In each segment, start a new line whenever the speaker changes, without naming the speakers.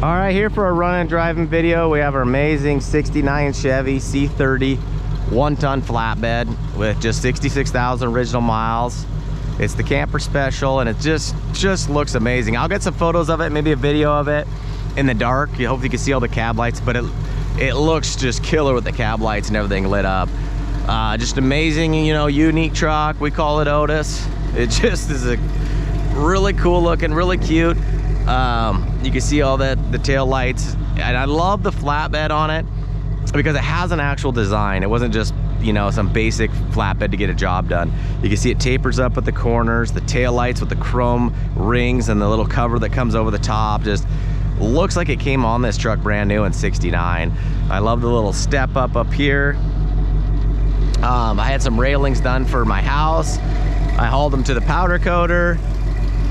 All right, here for a run and driving video, we have our amazing 69 Chevy C30 1-ton flatbed with just 66,000 original miles. It's the camper special, and it just looks amazing. I'll get some photos of it, maybe a video of it in the dark. You hope you can see all the cab lights, but it looks just killer with the cab lights and everything lit up. Just amazing, you know, unique truck. We call it Otis. It just is a really cool looking, really cute. You can see all that, the tail lights, and I love the flatbed on it because it has an actual design. It wasn't just, you know, some basic flatbed to get a job done. You can see it tapers up at the corners, the tail lights with the chrome rings and the little cover that comes over the top. Just looks like it came on this truck brand new in '69. I love the little step up here. I had some railings done for my house. I hauled them to the powder coater.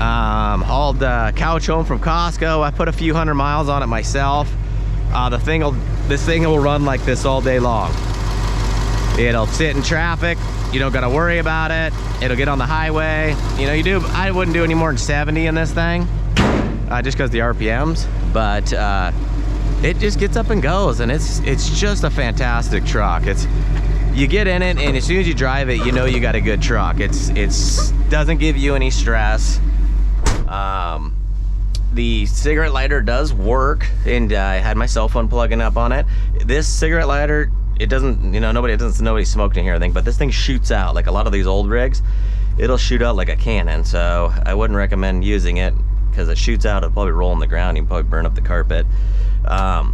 Hauled the couch home from Costco. I put a few hundred miles on it myself. This thing will run like this all day long. It'll sit in traffic. You don't gotta worry about it. It'll get on the highway. You know, I wouldn't do any more than 70 in this thing, just because the RPMs. But it just gets up and goes, and it's just a fantastic truck. You get in it, and as soon as you drive it, you know you got a good truck. It doesn't give you any stress. The cigarette lighter does work, and I had my cell phone plugging up on it. This cigarette lighter, it doesn't, you know, nobody smoked in here, I think, but this thing shoots out like a lot of these old rigs. It'll shoot out like a cannon, so I wouldn't recommend using it because it shoots out. It'll probably roll on the ground. You can probably burn up the carpet. But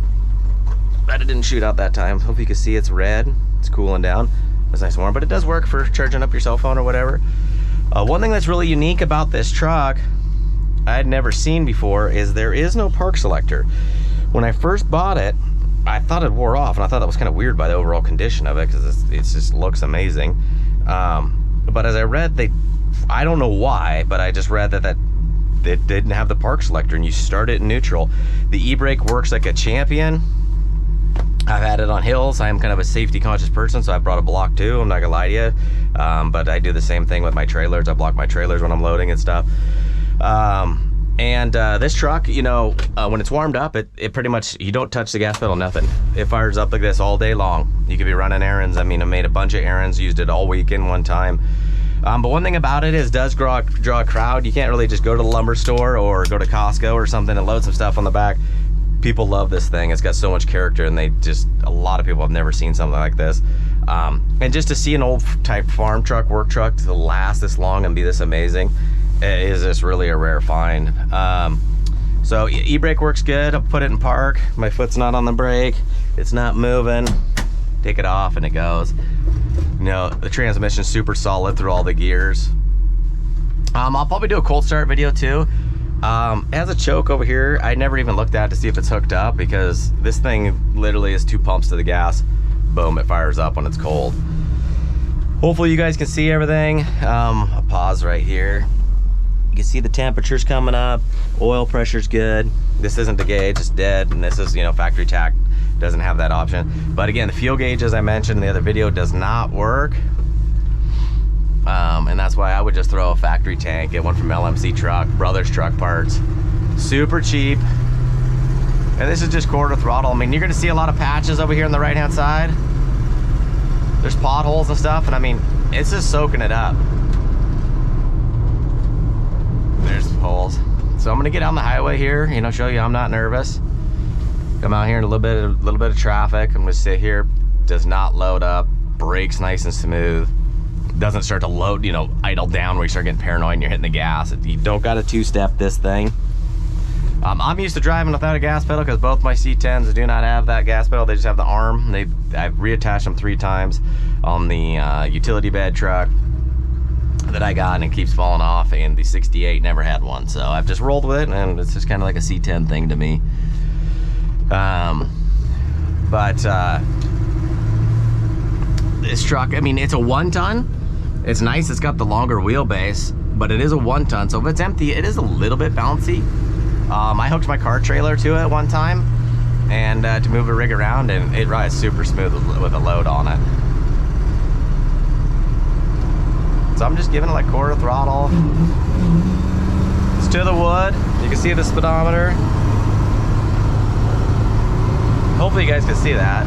it didn't shoot out that time. Hope you can see it's red. It's cooling down. It's nice and warm, but it does work for charging up your cell phone or whatever. One thing that's really unique about this truck I had never seen before is there is no park selector. When I first bought it, I thought it wore off, and I thought that was kind of weird by the overall condition of it because it just looks amazing. But as I read, I don't know why, but I just read that it didn't have the park selector, and you start it in neutral. The e-brake works like a champion. I've had it on hills. I am kind of a safety conscious person, so I brought a block too. I'm not gonna lie to you. But I do the same thing with my trailers. I block my trailers when I'm loading and stuff. This truck, you know, when it's warmed up, it pretty much, you don't touch the gas pedal, nothing. It fires up like this all day long. You could be running errands. I mean, I made a bunch of errands, used it all weekend one time. But one thing about it is it does draw a crowd. You can't really just go to the lumber store or go to Costco or something and load some stuff on the back. People love this thing. It's got so much character, and a lot of people have never seen something like this. And just to see an old type farm truck, work truck to last this long and be this amazing is just really a rare find. So e-brake works good. I'll put it in park. My foot's not on the brake. It's not moving. Take it off and it goes. You know, the transmission's super solid through all the gears. I'll probably do a cold start video too. It has a choke over here. I never even looked at it to see if it's hooked up because this thing literally is 2 pumps to the gas. Boom, it fires up when it's cold. Hopefully you guys can see everything. I'll pause right here. You can see the temperatures coming up. Oil pressure's good. This isn't the gauge, it's dead. And this is, you know, factory tack. Doesn't have that option. But again, the fuel gauge, as I mentioned in the other video, does not work. And that's why I would just throw a factory tank, get one from LMC Truck, Brothers Truck Parts. Super cheap. And this is just quarter throttle. I mean, you're gonna see a lot of patches over here on the right-hand side. There's potholes and stuff, and I mean, it's just soaking it up. There's the holes. So I'm gonna get on the highway here, you know, show you I'm not nervous. Come out here in a little bit of traffic. I'm gonna sit here. Does not load up. Brakes nice and smooth. Doesn't start to load, you know, idle down where you start getting paranoid and you're hitting the gas. You don't got to two-step this thing. I'm used to driving without a gas pedal because both my C10s do not have that gas pedal. They just have the arm. I've reattached them 3 times on the utility bed truck that I got, and it keeps falling off, and the 68 never had one. So I've just rolled with it, and it's just kind of like a C10 thing to me. This truck, I mean, it's a 1-ton. It's nice, it's got the longer wheelbase, but it is a 1-ton, so if it's empty, it is a little bit bouncy. I hooked my car trailer to it one time, and to move a rig around, and it rides super smooth with a load on it. So I'm just giving it like quarter throttle. It's to the wood. You can see the speedometer. Hopefully you guys can see that.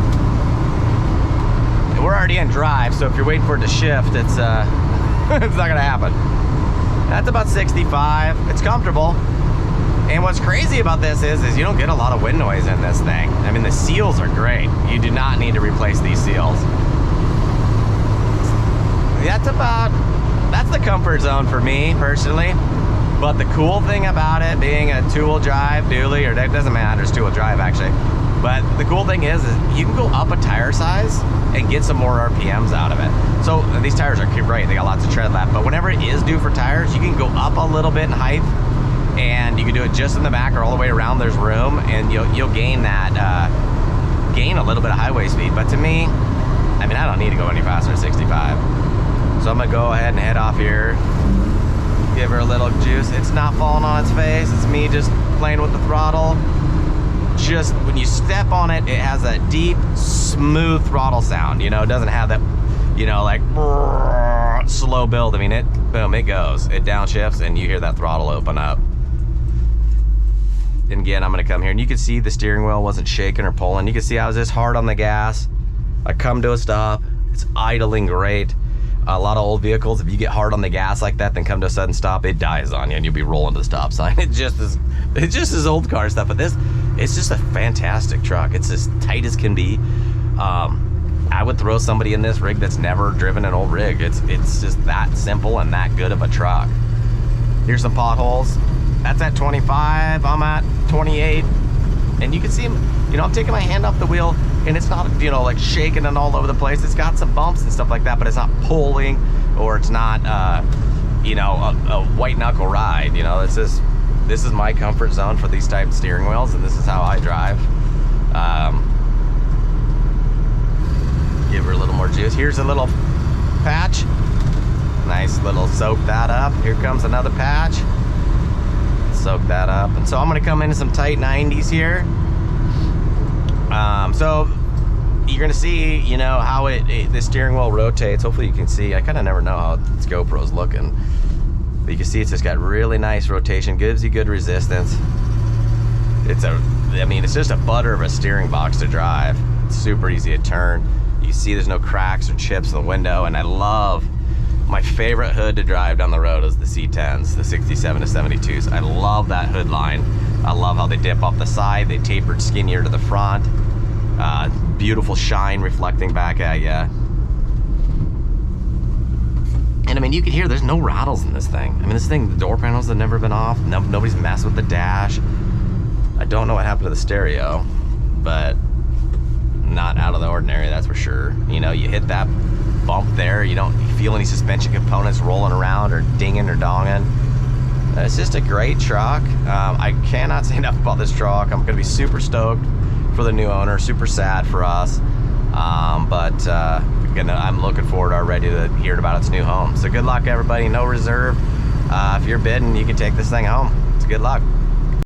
We're already in drive, so if you're waiting for it to shift, it's it's not gonna happen. That's about 65. It's comfortable. And what's crazy about this is you don't get a lot of wind noise in this thing. I mean, the seals are great. You do not need to replace these seals. That's the comfort zone for me personally. But the cool thing about it being a two-wheel drive dually, or that doesn't matter, it's two-wheel drive actually. But the cool thing is you can go up a tire size and get some more RPMs out of it. So these tires are great, they got lots of tread left, but whenever it is due for tires, you can go up a little bit in height, and you can do it just in the back or all the way around. There's room, and you'll gain that, gain a little bit of highway speed. But to me, I mean, I don't need to go any faster than 65. So I'm gonna go ahead and head off here, give her a little juice. It's not falling on its face. It's me just playing with the throttle. Just when you step on it, it has a deep, smooth throttle sound. You know, it doesn't have that, you know, like slow build. I mean, it, boom, it goes. It downshifts, and you hear that throttle open up. And again, I'm gonna come here, and you can see the steering wheel wasn't shaking or pulling. You can see I was just hard on the gas. I come to a stop. It's idling great. A lot of old vehicles, if you get hard on the gas like that, then come to a sudden stop, it dies on you, and you'll be rolling to the stop sign. It's just as old car stuff. But this, it's just a fantastic truck. It's as tight as can be. I would throw somebody in this rig that's never driven an old rig. It's just that simple and that good of a truck. Here's some potholes. That's at 25. I'm at 28, and you can see them. You know, I'm taking my hand off the wheel, and it's not, you know, like shaking and all over the place. It's got some bumps and stuff like that, but it's not pulling, or it's not, you know, a white knuckle ride. You know, this is my comfort zone for these type of steering wheels, and this is how I drive. Give her a little more juice. Here's a little patch. Nice little soak that up. Here comes another patch. Soak that up. And so I'm gonna come into some tight 90s here. So you're gonna see, you know, how the steering wheel rotates. Hopefully you can see. I kind of never know how this GoPro's looking, but you can see it's just got really nice rotation. Gives you good resistance. I mean, it's just a butter of a steering box to drive. It's super easy to turn. You see there's no cracks or chips in the window, and I love, my favorite hood to drive down the road is the C10s, the 67 to 72s. I love that hood line. I love how they dip off the side. They tapered skinnier to the front. Beautiful shine reflecting back at you. And I mean, you can hear there's no rattles in this thing. I mean, this thing, the door panels have never been off. Nobody's messed with the dash. I don't know what happened to the stereo, but not out of the ordinary, that's for sure. You know, you hit that bump there, you don't feel any suspension components rolling around or dinging or donging. It's just a great truck. I cannot say enough about this truck. I'm gonna be super stoked for the new owner, super sad for us. Again, I'm looking forward already to hearing about its new home. So good luck, everybody. No reserve. If you're bidding, you can take this thing home. It's good luck.